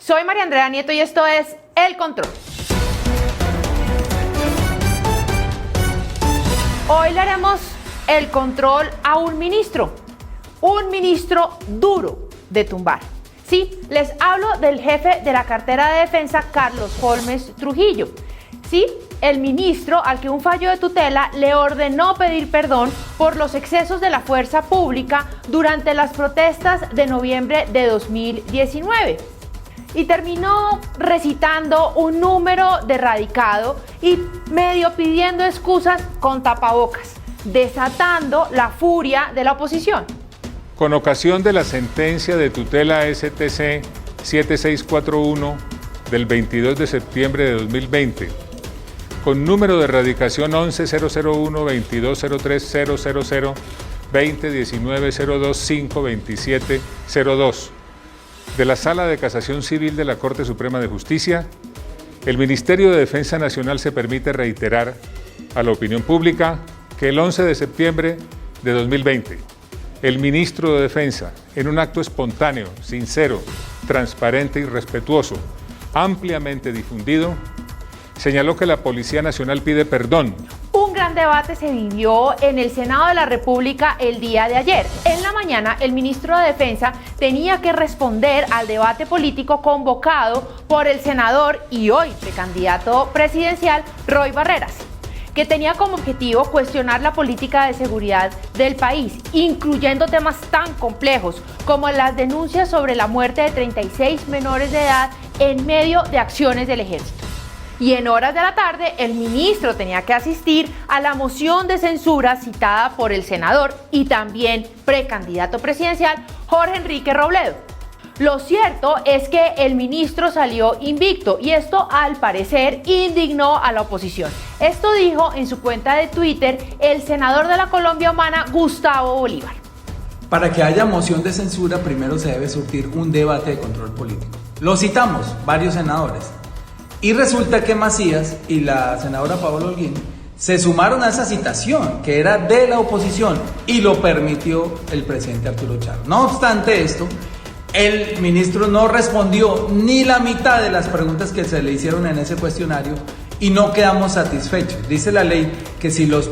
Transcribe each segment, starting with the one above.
Soy María Andrea Nieto y esto es El Control. Hoy le haremos el control a un ministro duro de tumbar. Sí, les hablo del jefe de la cartera de defensa, Carlos Holmes Trujillo. Sí, el ministro al que un fallo de tutela le ordenó pedir perdón por los excesos de la fuerza pública durante las protestas de noviembre de 2019. Y terminó recitando un número de radicado y medio pidiendo excusas con tapabocas, desatando la furia de la oposición. Con ocasión de la sentencia de tutela STC 7641 del 22 de septiembre de 2020, con número de radicación 11-001-2203-000 2019-02-527-02 de la Sala de Casación Civil de la Corte Suprema de Justicia, el Ministerio de Defensa Nacional se permite reiterar a la opinión pública que el 11 de septiembre de 2020, el ministro de Defensa, en un acto espontáneo, sincero, transparente y respetuoso, ampliamente difundido, señaló que la Policía Nacional pide perdón. Un gran debate se vivió en el Senado de la República el día de ayer. En la mañana, el ministro de Defensa tenía que responder al debate político convocado por el senador y hoy precandidato presidencial Roy Barreras, que tenía como objetivo cuestionar la política de seguridad del país, incluyendo temas tan complejos como las denuncias sobre la muerte de 36 menores de edad en medio de acciones del ejército. Y en horas de la tarde, el ministro tenía que asistir a la moción de censura citada por el senador y también precandidato presidencial Jorge Enrique Robledo. Lo cierto es que el ministro salió invicto y esto, al parecer, indignó a la oposición. Esto dijo en su cuenta de Twitter el senador de la Colombia Humana, Gustavo Bolívar. Para que haya moción de censura, primero se debe surtir un debate de control político. Lo citamos, varios senadores. Y resulta que Macías y la senadora Paola Holguín se sumaron a esa citación, que era de la oposición, y lo permitió el presidente Arturo Char. No obstante esto, el ministro no respondió ni la mitad de las preguntas que se le hicieron en ese cuestionario y no quedamos satisfechos. Dice la ley que si los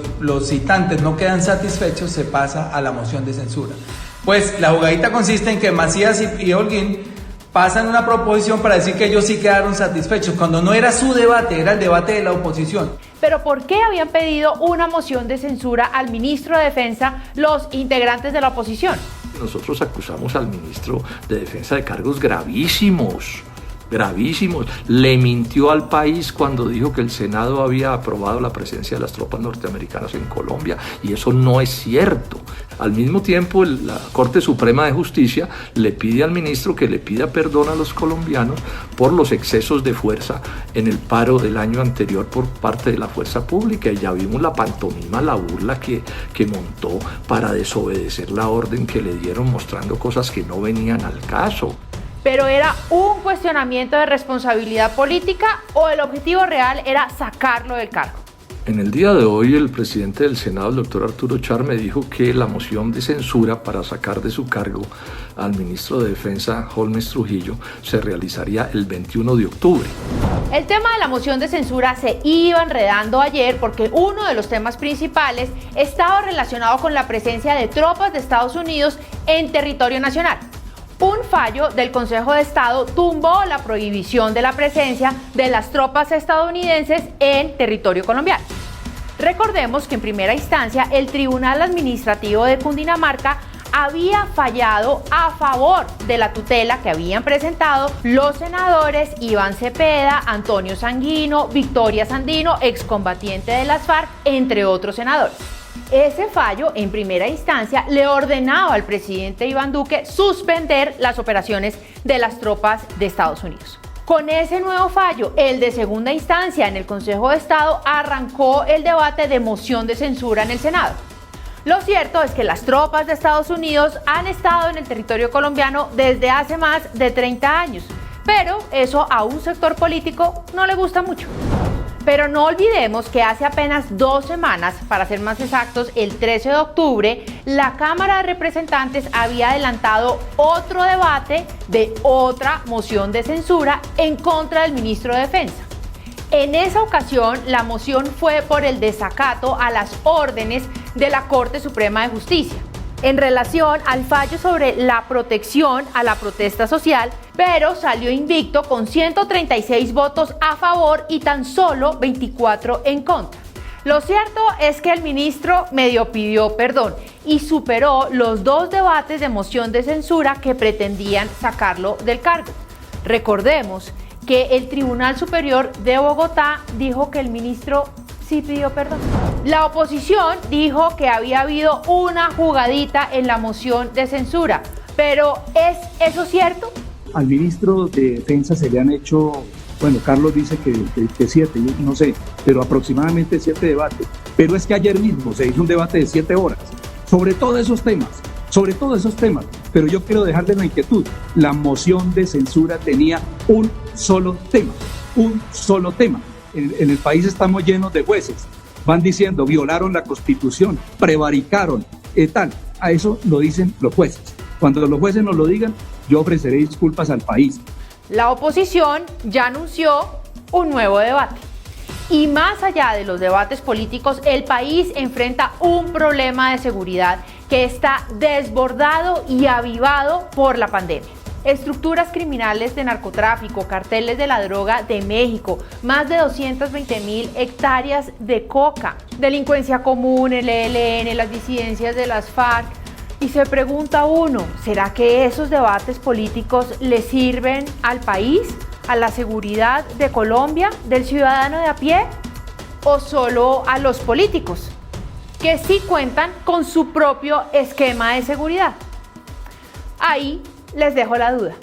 citantes no quedan satisfechos, se pasa a la moción de censura. Pues la jugadita consiste en que Macías y Holguín pasan una proposición para decir que ellos sí quedaron satisfechos, cuando no era su debate, era el debate de la oposición. Pero ¿por qué habían pedido una moción de censura al ministro de Defensa los integrantes de la oposición? Nosotros acusamos al ministro de Defensa de cargos gravísimos. Le mintió al país cuando dijo que el Senado había aprobado la presencia de las tropas norteamericanas en Colombia, y eso no es cierto. Al mismo tiempo, la Corte Suprema de Justicia le pide al ministro que le pida perdón a los colombianos por los excesos de fuerza en el paro del año anterior por parte de la fuerza pública, y ya vimos la pantomima, la burla que montó para desobedecer la orden que le dieron, mostrando cosas que no venían al caso. ¿Pero era un cuestionamiento de responsabilidad política o el objetivo real era sacarlo del cargo? En el día de hoy, el presidente del Senado, el doctor Arturo Char, me dijo que la moción de censura para sacar de su cargo al ministro de Defensa, Holmes Trujillo, se realizaría el 21 de octubre. El tema de la moción de censura se iba enredando ayer porque uno de los temas principales estaba relacionado con la presencia de tropas de Estados Unidos en territorio nacional. Un fallo del Consejo de Estado tumbó la prohibición de la presencia de las tropas estadounidenses en territorio colombiano. Recordemos que en primera instancia el Tribunal Administrativo de Cundinamarca había fallado a favor de la tutela que habían presentado los senadores Iván Cepeda, Antonio Sanguino, Victoria Sandino, excombatiente de las FARC, entre otros senadores. Ese fallo, en primera instancia, le ordenaba al presidente Iván Duque suspender las operaciones de las tropas de Estados Unidos. Con ese nuevo fallo, el de segunda instancia en el Consejo de Estado arrancó el debate de moción de censura en el Senado. Lo cierto es que las tropas de Estados Unidos han estado en el territorio colombiano desde hace más de 30 años, pero eso a un sector político no le gusta mucho. Pero no olvidemos que hace apenas 2 semanas, para ser más exactos, el 13 de octubre, la Cámara de Representantes había adelantado otro debate de otra moción de censura en contra del ministro de Defensa. En esa ocasión, la moción fue por el desacato a las órdenes de la Corte Suprema de Justicia en relación al fallo sobre la protección a la protesta social, pero salió invicto con 136 votos a favor y tan solo 24 en contra. Lo cierto es que el ministro medio pidió perdón y superó los 2 debates de moción de censura que pretendían sacarlo del cargo. Recordemos que el Tribunal Superior de Bogotá dijo que el ministro sí pidió perdón. La oposición dijo que había habido una jugadita en la moción de censura, pero ¿es eso cierto? Al ministro de Defensa se le han hecho, bueno, Carlos dice que 7, yo no sé, pero aproximadamente 7 debates. Pero es que ayer mismo se hizo un debate de 7 horas sobre todos esos temas. Pero yo quiero dejarles la inquietud. La moción de censura tenía un solo tema. En el país estamos llenos de jueces. Van diciendo, violaron la Constitución, prevaricaron, tal. A eso lo dicen los jueces. Cuando los jueces nos lo digan, yo ofreceré disculpas al país. La oposición ya anunció un nuevo debate. Y más allá de los debates políticos, el país enfrenta un problema de seguridad que está desbordado y avivado por la pandemia. Estructuras criminales de narcotráfico, carteles de la droga de México, más de 220.000 hectáreas de coca, delincuencia común, el ELN, las disidencias de las FARC. Y se pregunta uno, ¿será que esos debates políticos le sirven al país, a la seguridad de Colombia, del ciudadano de a pie? ¿O solo a los políticos, que sí cuentan con su propio esquema de seguridad? Ahí les dejo la duda.